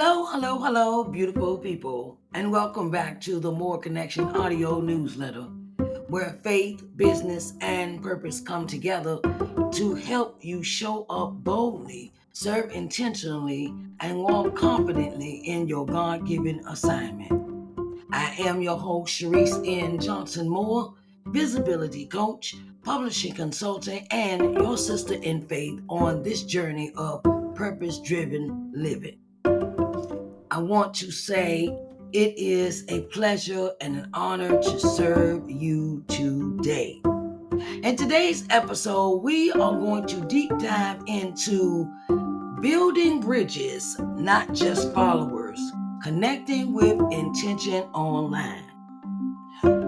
Hello, beautiful people, and welcome back to the More Connection audio newsletter, where faith, business, and purpose come together to help you show up boldly, serve intentionally, and walk confidently in your God given assignment. I am your host, Sharise N. Johnson Moore, visibility coach, publishing consultant, and your sister in faith on this journey of purpose driven living. I want to say it is a pleasure and an honor to serve you today. In today's episode, we are going to deep dive into building bridges, not just followers, connecting with intention online.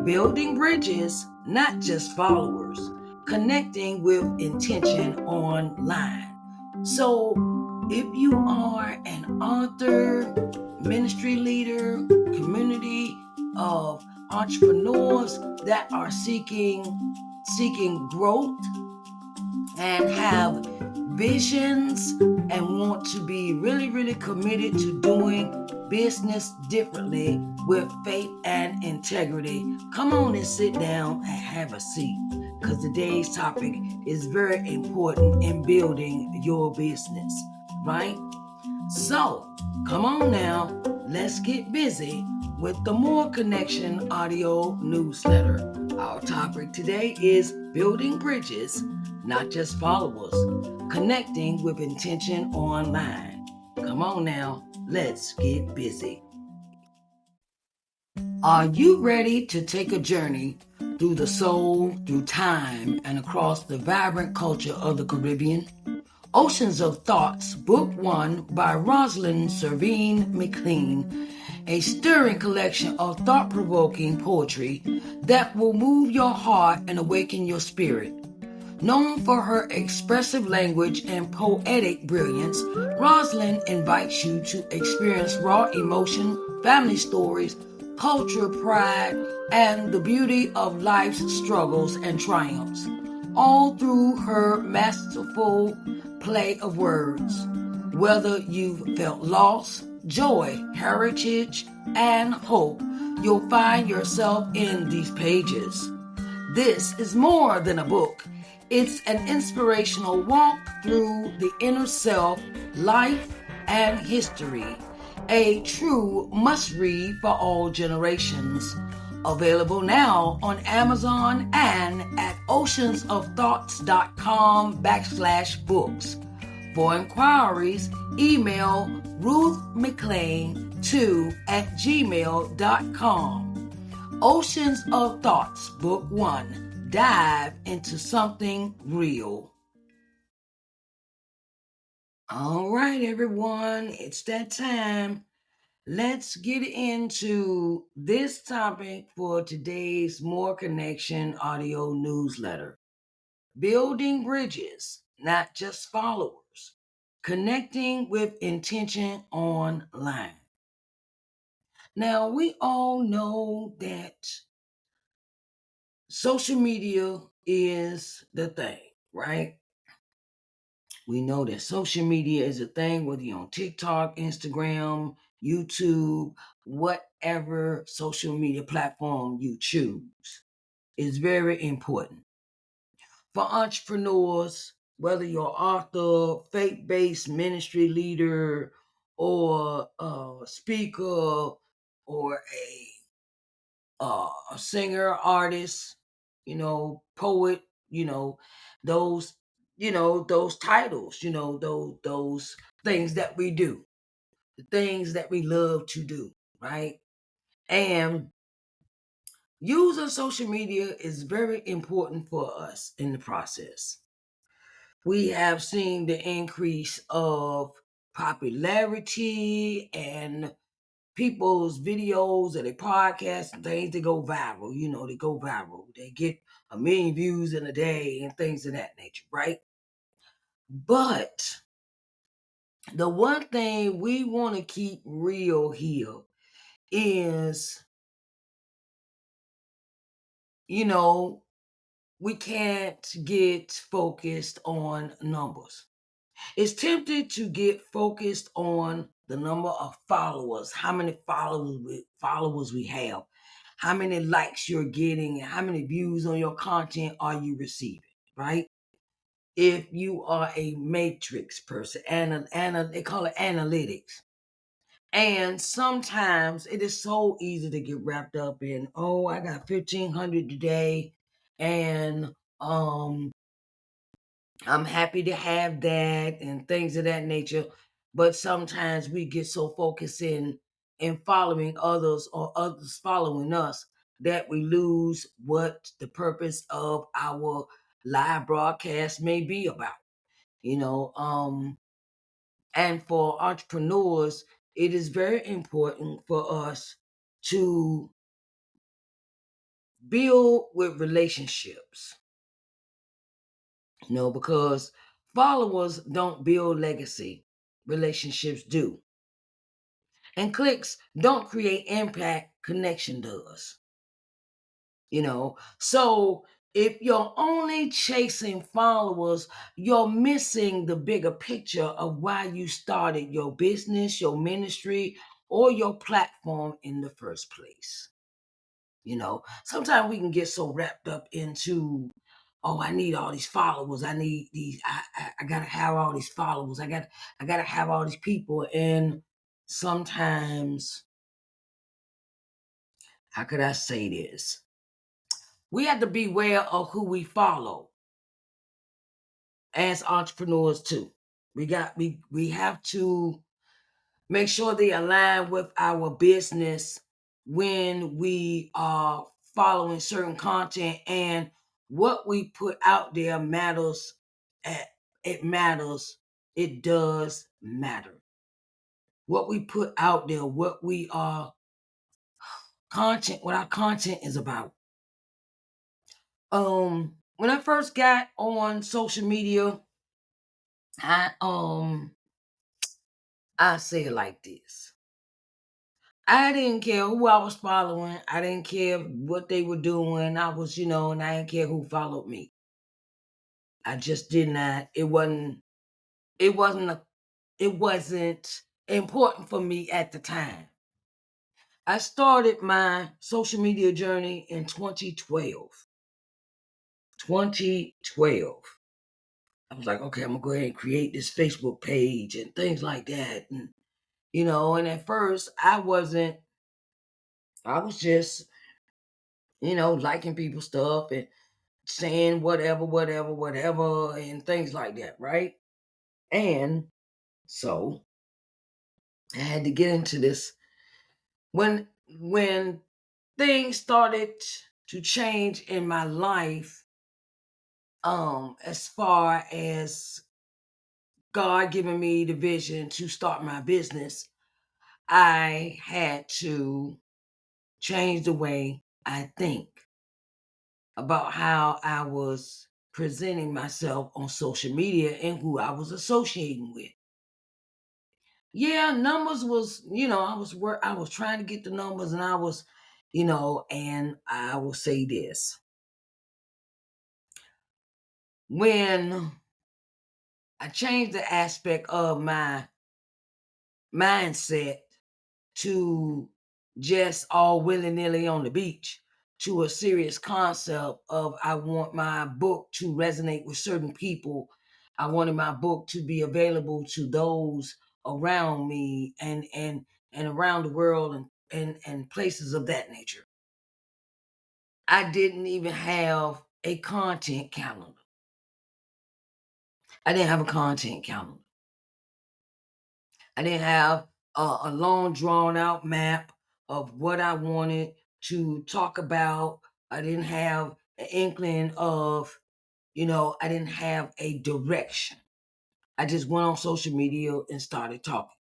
Building bridges, not just followers, connecting with intention online. So, if you are an author, ministry leader, community of entrepreneurs that are seeking growth and have visions and want to be really committed to doing business differently with faith and integrity, come on and sit down and have a seat, because today's topic is very important in building your business, right? So come on now, let's get busy with the More Connection audio newsletter. Our topic today is building bridges, not just followers, connecting with intention online. Come on now, let's get busy. Are you ready to take a journey through the soul, through time, and across the vibrant culture of the Caribbean? Oceans of Thoughts, Book 1 by Rosalind Severin McClean, a stirring collection of thought-provoking poetry that will move your heart and awaken your spirit. Known for her expressive language and poetic brilliance, Rosalind invites you to experience raw emotion, family stories, culture, pride, and the beauty of life's struggles and triumphs, all through her masterful play of words. Whether you've felt loss, joy, heritage, and hope, you'll find yourself in these pages. This is more than a book. It's an inspirational walk through the inner self, life, and history. A true must-read for all generations. Available now on Amazon and at oceansofthoughts.com/books. For inquiries, email ruthmclean2@gmail.com. Oceans of Thoughts, Book 1. Dive into something real. All right, everyone, it's that time. Let's get into this topic for today's More Connection audio newsletter. Building bridges, not just followers. Connecting with intention online. Now, we all know that social media is the thing, right? We know that social media is a thing, whether you're on TikTok, Instagram, YouTube, whatever social media platform you choose is very important. For entrepreneurs, whether you're author, faith-based ministry leader, or a speaker, or a singer, artist, poet, those, those titles, those things that we do, the things that we love to do, right? And using social media is very important for us in the process. We have seen the increase of popularity and people's videos or their podcasts and things, they go viral. They go viral. They get 1 million views in a day and things of that nature, right? But the one thing we want to keep real here is, we can't get focused on numbers. It's tempted to get focused on the number of followers, how many followers we have, how many likes you're getting, and how many views on your content are you receiving, right? If you are a matrix person, they call it analytics. And sometimes it is so easy to get wrapped up in, oh, I got 1,500 today, and I'm happy to have that, and things of that nature. But sometimes we get so focused in following others or others following us that we lose what the purpose of our live broadcast may be about. You know, and for entrepreneurs, it is very important for us to build with relationships, because followers don't build legacy, relationships do. And clicks don't create impact, connection does. So if you're only chasing followers, you're missing the bigger picture of why you started your business, your ministry, or your platform in the first place. Sometimes we can get so wrapped up into, oh, I need all these followers, I need these, I gotta have all these followers, I gotta have all these people. And sometimes, how could I say this, we have to beware of who we follow as entrepreneurs too. We have to make sure they align with our business when we are following certain content, and what we put out there matters. It matters. It does matter. What we put out there, what we are what our content is about. When I first got on social media, I say it like this. I didn't care who I was following. I didn't care what they were doing. I was, and I didn't care who followed me. I just did not. It wasn't important for me at the time. I started my social media journey in 2012. 2012. I was like, okay, I'm gonna go ahead and create this Facebook page and things like that. And at first I was just, liking people's stuff and saying whatever, and things like that, right? And so I had to get into this when things started to change in my life, as far as God giving me the vision to start my business. I had to change the way I think about how I was presenting myself on social media and who I was associating with. Yeah, numbers was, I was trying to get the numbers, and I was, and I will say this. When I changed the aspect of my mindset to just all willy-nilly on the beach, to a serious concept of, I want my book to resonate with certain people. I wanted my book to be available to those around me and around the world, and places of that nature. I didn't even have a content calendar. I didn't have a content calendar. I didn't have a long drawn out map of what I wanted to talk about. I didn't have an inkling of, I didn't have a direction. I just went on social media and started talking.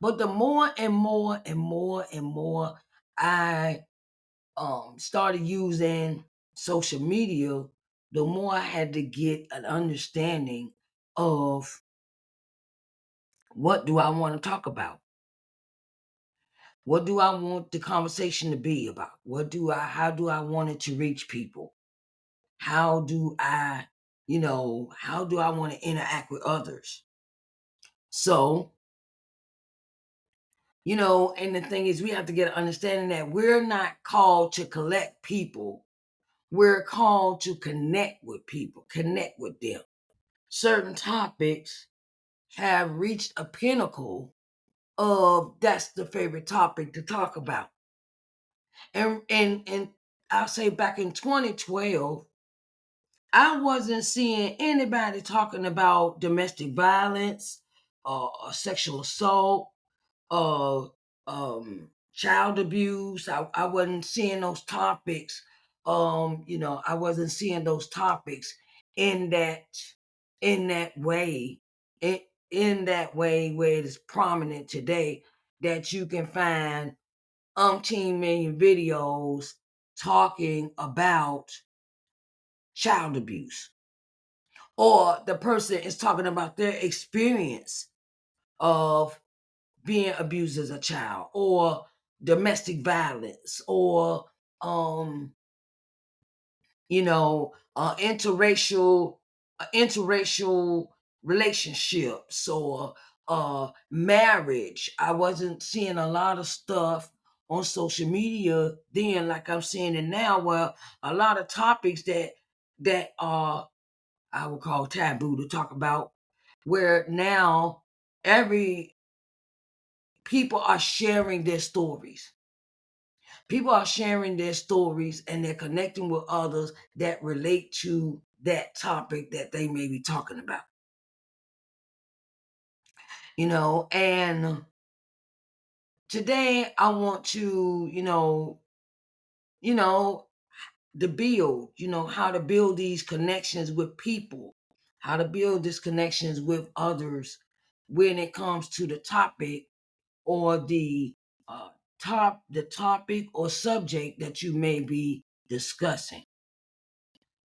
But the more and more and more and more I started using social media, the more I had to get an understanding of, what do I want to talk about? What do I want the conversation to be about? How do I want it to reach people? How do I how do I want to interact with others? So, and the thing is, we have to get an understanding that we're not called to collect people. We're called to connect with people, connect with them. Certain topics have reached a pinnacle of that's the favorite topic to talk about. And I'll say back in 2012, I wasn't seeing anybody talking about domestic violence, or sexual assault, or child abuse. I wasn't seeing those topics. I wasn't seeing those topics in that in that way, in, in that way where it is prominent today, that you can find umpteen million videos talking about child abuse, or the person is talking about their experience of being abused as a child, or domestic violence, or um interracial relationships, or marriage. I wasn't seeing a lot of stuff on social media then like I'm seeing it now, where a lot of topics that are, I would call, taboo to talk about, where now every people are sharing their stories. People are sharing their stories, and they're connecting with others that relate to that topic that they may be talking about. And today I want to, you know, to build, how to build these connections with people, how to build these connections with others when it comes to the topic, or uh, the topic or subject that you may be discussing,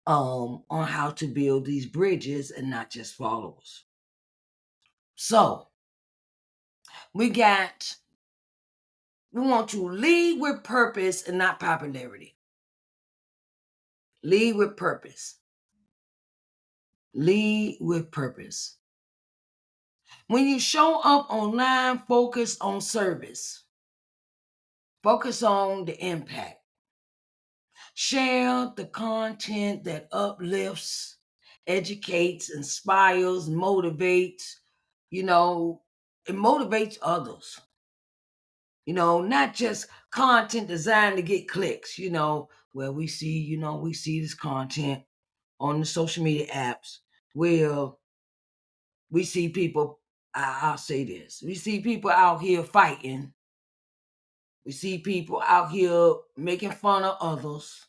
on how to build these bridges and not just followers. So we want to lead with purpose and not popularity. Lead with purpose. Lead with purpose. When you show up online, focus on service. Focus on the impact. Share the content that uplifts, educates, inspires, motivates, it motivates others. Not just content designed to get clicks, where we see this content on the social media apps, where we see people, I'll say this, we see people out here fighting. We see people out here making fun of others.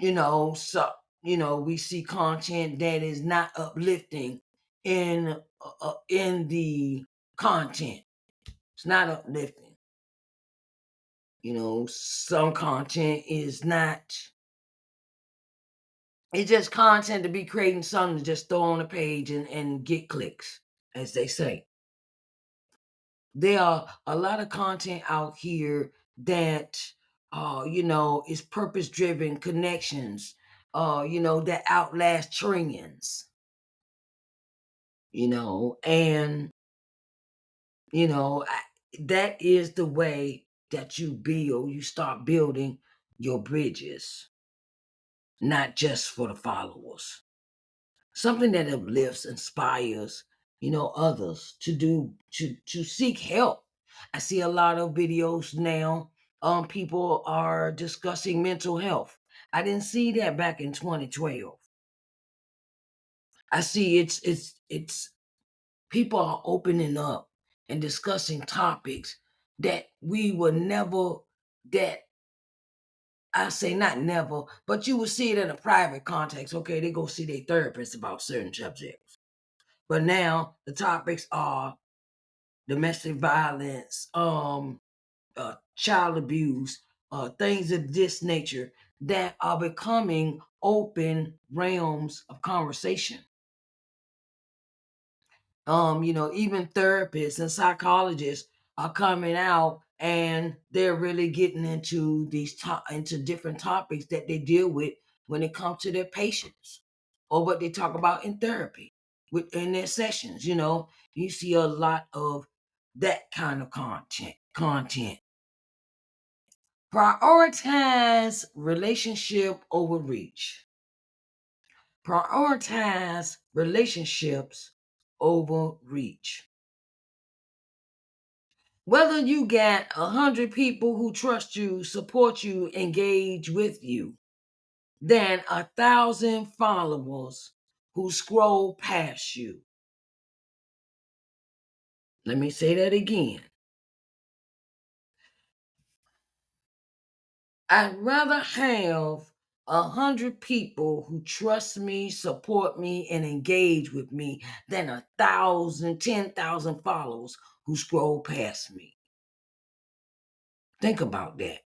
So we see content that is not uplifting in the content. It's not uplifting. Some content is not. It's just content to be creating something to just throw on a page and get clicks, as they say. There are a lot of content out here that is purpose driven connections, that outlast trends, and that is the way that you start building your bridges, not just for the followers. Something that uplifts, inspires, others to seek help. I see a lot of videos now. People are discussing mental health. I didn't see that back in 2012. I see it's people are opening up and discussing topics that we would never, that I say not never, but you would see it in a private context. Okay, they go see their therapist about certain subjects. But now the topics are domestic violence, child abuse, things of this nature that are becoming open realms of conversation. Even therapists and psychologists are coming out, and they're really getting into into different topics that they deal with when it comes to their patients, or what they talk about in therapy in their sessions. You see a lot of that kind of content. Prioritize relationship over reach. Prioritize relationships over reach. Whether you got 100 people who trust you, support you, engage with you, than 1,000 followers who scroll past you. Let me say that again. I'd rather have 100 people who trust me, support me, and engage with me than 1,000, 10,000 followers who scroll past me. Think about that.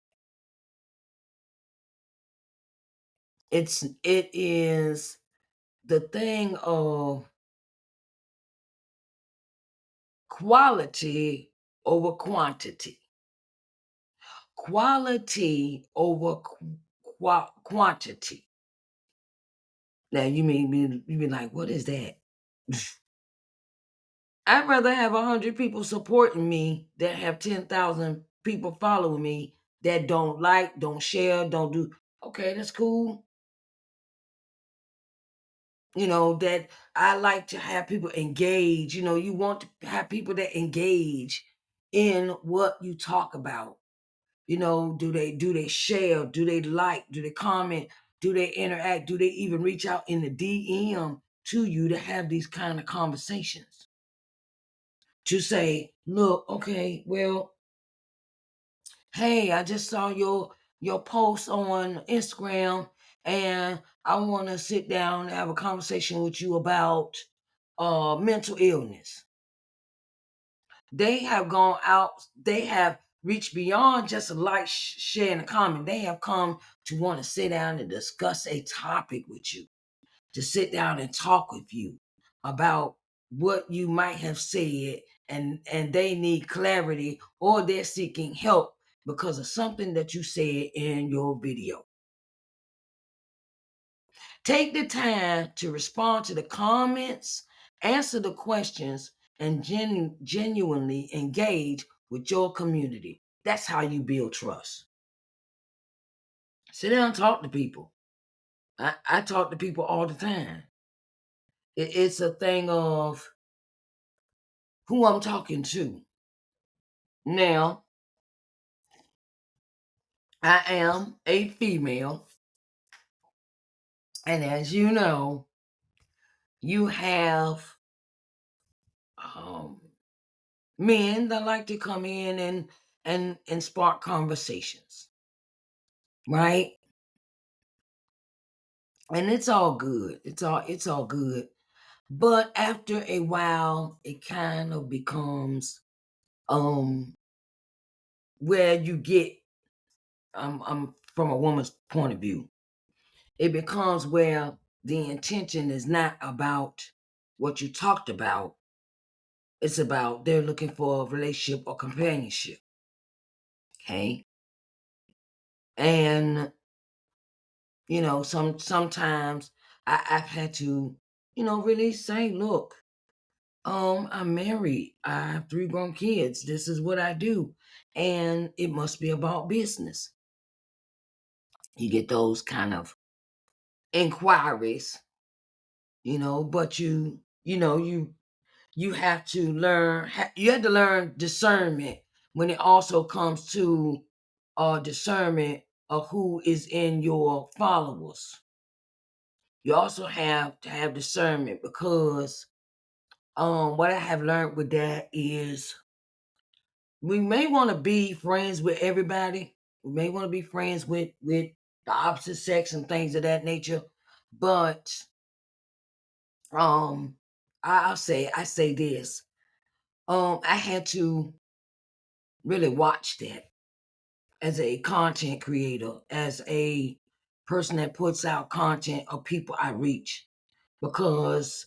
It is the thing of quality over quantity. Quality over quantity. Now you be like, what is that? I'd rather have 100 people supporting me than have 10,000 people following me that don't like, don't share, don't do. Okay, that's cool. That I like to have people engage. You want to have people that engage in what you talk about. Do they share? Do they like? Do they comment? Do they interact? Do they even reach out in the DM to you to have these kind of conversations? To say, look, okay, well, hey, I just saw your post on Instagram, and I want to sit down and have a conversation with you about mental illness. They have gone out, they have reached beyond just a like, share, and a comment. They have come to want to sit down and discuss a topic with you, to sit down and talk with you about what you might have said, and they need clarity, or they're seeking help because of something that you said in your video. Take the time to respond to the comments, answer the questions, and genuinely engage with your community. That's how you build trust. Sit down and talk to people. I talk to people all the time. It's a thing of who I'm talking to. Now, I am a female, and as you know, you have men that like to come in and spark conversations, right? And it's all good. It's all good. But after a while, it kind of becomes where you get I'm from a woman's point of view. It becomes where the intention is not about what you talked about. It's about they're looking for a relationship or companionship. Okay. And sometimes I've had to, really say, look, I'm married. I have 3 grown kids. This is what I do. And it must be about business. You get those kind of inquiries, but you have to learn, you have to learn discernment when it also comes to discernment of who is in your followers. You also have to have discernment because what I have learned with that is we may want to be friends with everybody. We may want to be friends with the opposite sex and things of that nature. But I say this. I had to really watch that as a content creator, as a person that puts out content of people I reach, because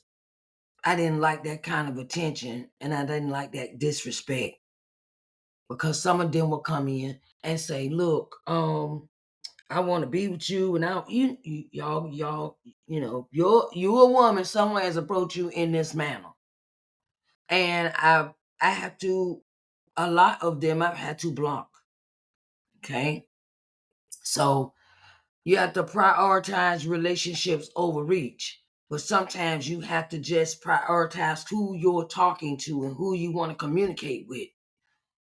I didn't like that kind of attention and I didn't like that disrespect. Because some of them will come in and say, look, I want to be with you, and y'all, you a woman. Someone has approached you in this manner, and I have to, a lot of them I've had to block. Okay, so you have to prioritize relationships over reach, but sometimes you have to just prioritize who you're talking to and who you want to communicate with.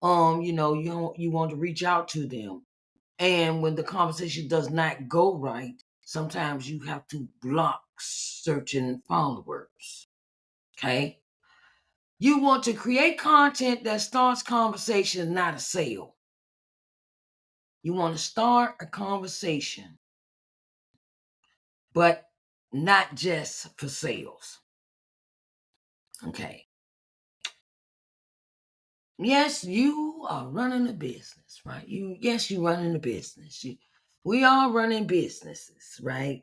You want to reach out to them. And when the conversation does not go right, sometimes you have to block certain followers. Okay. You want to create content that starts conversation, not a sale. You want to start a conversation, but not just for sales. Okay. Yes, you are running a business, right? You're running a business. We are running businesses, right?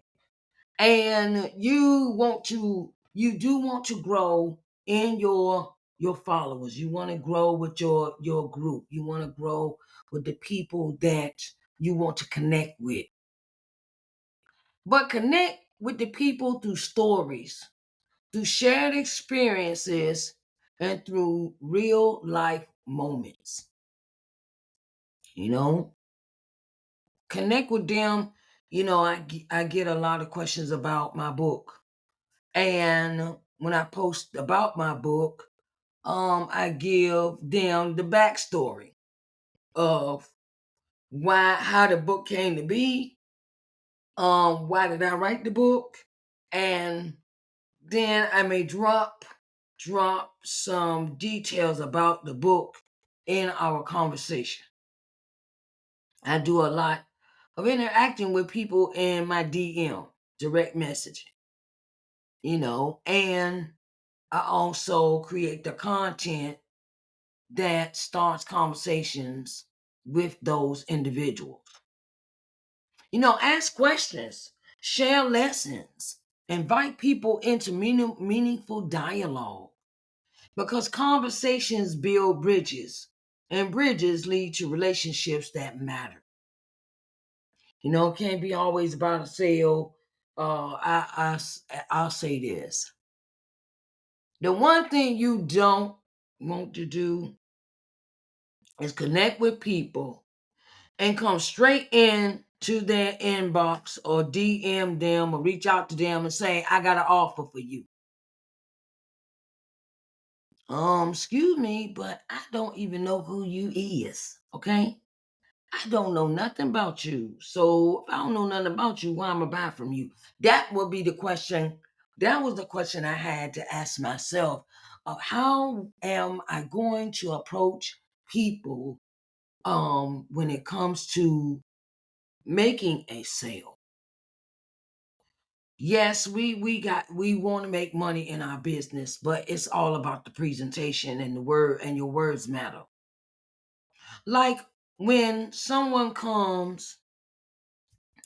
And you do want to grow in your followers. You want to grow with your group. You want to grow with the people that you want to connect with. But connect with the people through stories, through shared experiences, and through real life moments. You know, connect with them. I get a lot of questions about my book. And when I post about my book, I give them the backstory of how the book came to be, why did I write the book, and then I may drop some details about the book in our conversation. I do a lot of interacting with people in my DM, direct messaging, and I also create the content that starts conversations with those individuals. Ask questions, share lessons, invite people into meaningful dialogue, because conversations build bridges, and bridges lead to relationships that matter. It can't be always about a sale. I'll say this. The one thing you don't want to do is connect with people and come straight in to their inbox or DM them or reach out to them and say, I got an offer for you. Excuse me, but I don't even know who you is. Okay. I don't know nothing about you. So if I don't know nothing about you, why am I buy from you? That would be the question. That was the question I had to ask myself of how am I going to approach people when it comes to making a sale. Yes, we want to make money in our business, but it's all about the presentation and the word, and your words matter. Like when someone comes,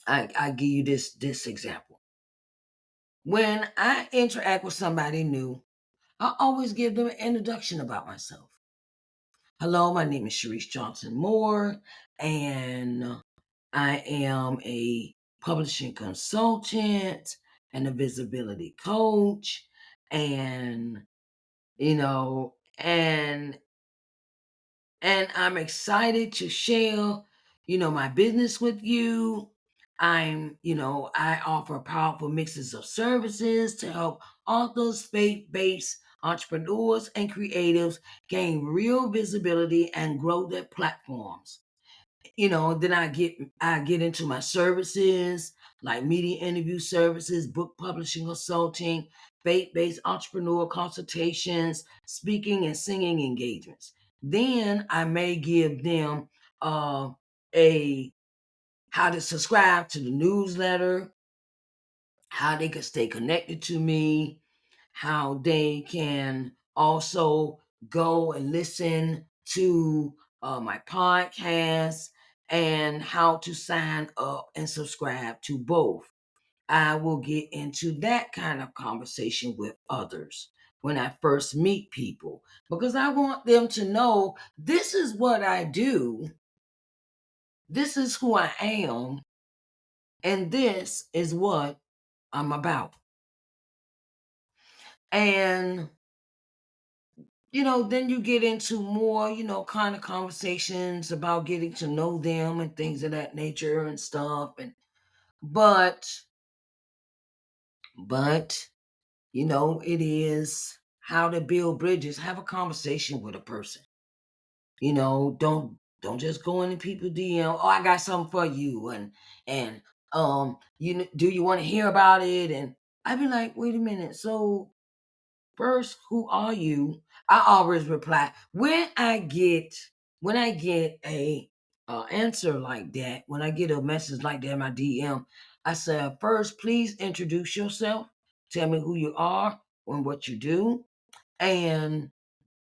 I give you this example. When I interact with somebody new, I always give them an introduction about myself. Hello, my name is Sharise Johnson Moore, and I am a publishing consultant and a visibility coach, and you know, and I'm excited to share, my business with you. I offer powerful mixes of services to help authors, faith-based entrepreneurs, and creatives gain real visibility and grow their platforms. Then I get into my services like media interview services, book publishing consulting, faith-based entrepreneur consultations, speaking and singing engagements. Then I may give them a how to subscribe to the newsletter, how they can stay connected to me, how they can also go and listen to my podcast, and how to sign up and subscribe to both. I will get into that kind of conversation with others when I first meet people, because I want them to know this is what I do, this is who I am, And this is what I'm about. And, then you get into more, kind of conversations about getting to know them and things of that nature and stuff. But, but, it is how to build bridges. Have a conversation with a person. Don't just go into people DM. Oh, I got something for you, and do you want to hear about it? And I'd be like, wait a minute. So first, who are you? I always reply when I get a answer like that. When I get a message like that in my DM, I say, first, please introduce yourself. Tell me who you are and what you do, and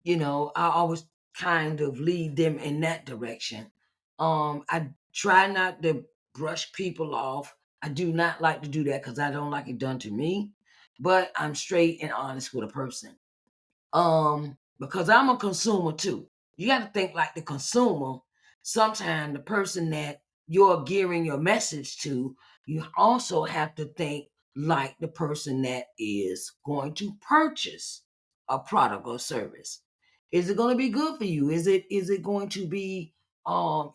I always kind of lead them in that direction. I try not to brush people off. I do not like to do that because I don't like it done to me. But I'm straight and honest with a person. Because I'm a consumer too. You got to think like the consumer. Sometimes the person that you're gearing your message to, you also have to think like the person that is going to purchase a product or service. Is it going to be good for you? Is it going to be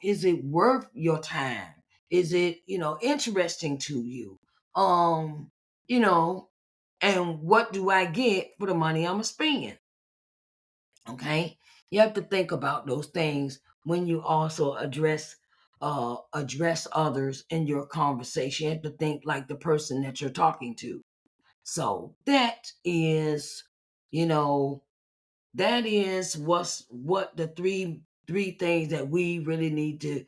is it worth your time? Is it, interesting to you? Um, you know, and what do I get for the money I'm gonna spend? Okay, you have to think about those things when you also address others in your conversation. You have to think like the person that you're talking to. So you know that is what the three things that we really need to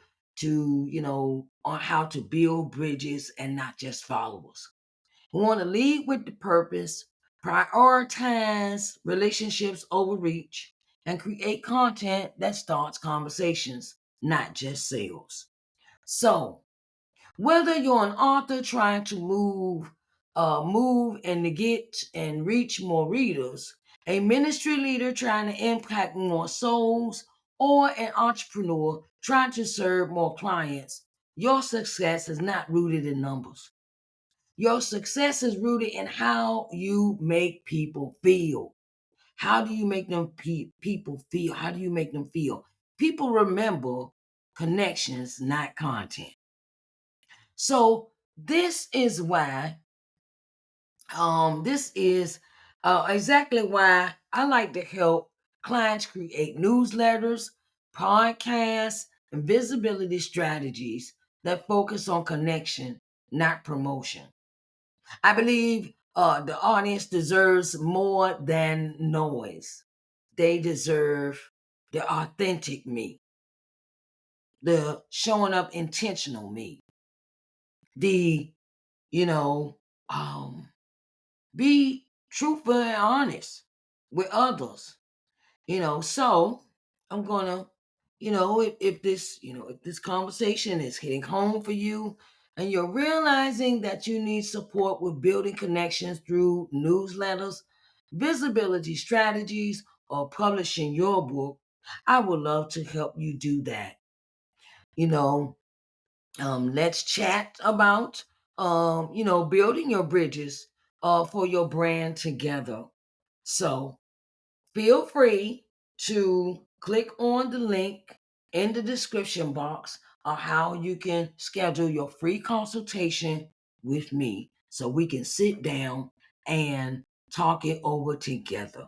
on how to build bridges and not just followers. We want to lead with the purpose, prioritize relationships over reach, and create content that starts conversations, not just sales. So, whether you're an author trying to move and to get and reach more readers, a ministry leader trying to impact more souls, or an entrepreneur trying to serve more clients, your success is not rooted in numbers. Your success is rooted in how you make people feel. How do you make them people feel? How do you make them feel? People remember connections, not content. So this is exactly why I like to help clients create newsletters, podcasts, and visibility strategies that focus on connection, not promotion. I believe the audience deserves more than noise. They deserve the authentic me, the showing up intentional me, the, you know, um, be truthful and honest with others. So I'm gonna, if this conversation is hitting home for you and you're realizing that you need support with building connections through newsletters, visibility strategies, or publishing your book, I would love to help you do that. you know let's chat about building your bridges for your brand together. So feel free to click on the link in the description box of how you can schedule your free consultation with me so we can sit down and talk it over together.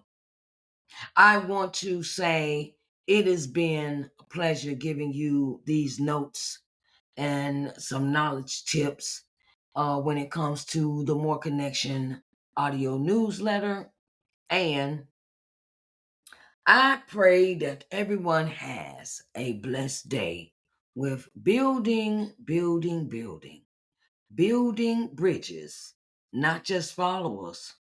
I want to say it has been a pleasure giving you these notes and some knowledge tips when it comes to the More Connection audio newsletter. And I pray that everyone has a blessed day with building bridges, not just followers,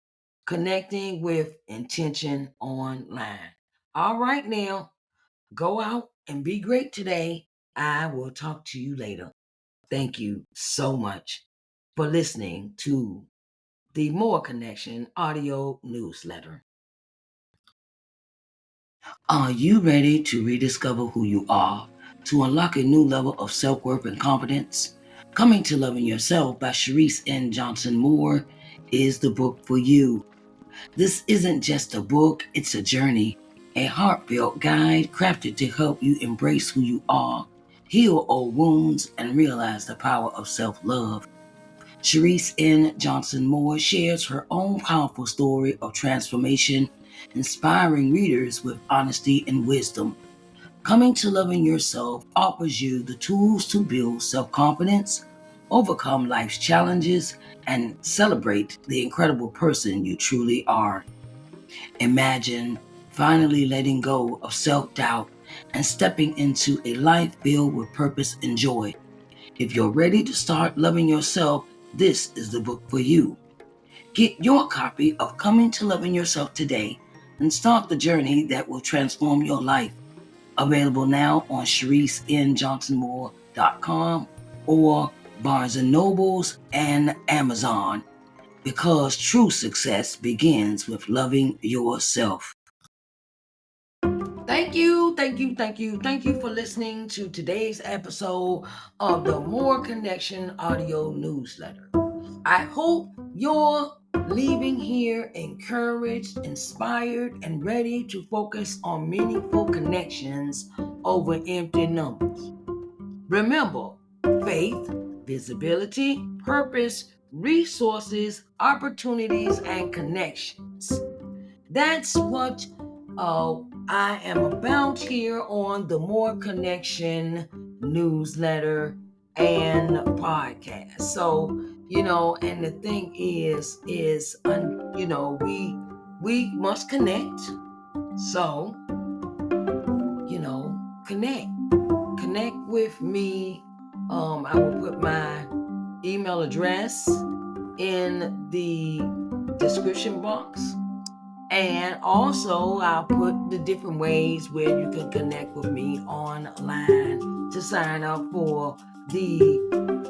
connecting with intention online. All right, now go out and be great today. I will talk to you later. Thank you so much for listening to the More Connection audio newsletter. Are you ready to rediscover who you are, to unlock a new level of self worth and confidence? Coming to Loving Yourself by Sharise N. Johnson Moore is the book for you. This isn't just a book, it's a journey, a heartfelt guide crafted to help you embrace who you are, heal old wounds, and realize the power of self-love. Sharise N. Johnson Moore shares her own powerful story of transformation, inspiring readers with honesty and wisdom. Coming to Loving Yourself offers you the tools to build self-confidence, overcome life's challenges, and celebrate the incredible person you truly are. Imagine finally letting go of self-doubt and stepping into a life filled with purpose and joy. If you're ready to start loving yourself, this is the book for you. Get your copy of Coming to Loving Yourself today and start the journey that will transform your life. Available now on ShariceNJohnsonMoore.com or Barnes & Nobles and Amazon, because true success begins with loving yourself. Thank you for listening to today's episode of the More Connection audio newsletter. I hope you're leaving here encouraged, inspired, and ready to focus on meaningful connections over empty numbers. Remember, faith, visibility, purpose, resources, opportunities, and connections. That's what I am about here on the More Connection newsletter and podcast. So, and the thing is, we must connect. So, connect with me. I will put my email address in the description box. And also, I'll put the different ways where you can connect with me online to sign up for the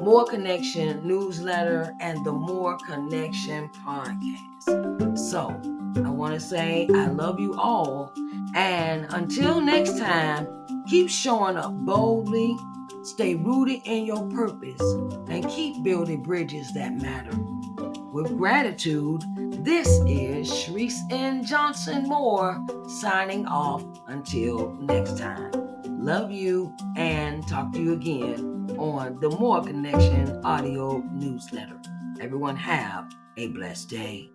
More Connection newsletter and the More Connection podcast. So, I want to say I love you all. And until next time, keep showing up boldly, stay rooted in your purpose, and keep building bridges that matter. With gratitude, this is Sharise N. Johnson Moore signing off until next time. Love you and talk to you again on the More Connection audio newsletter. Everyone have a blessed day.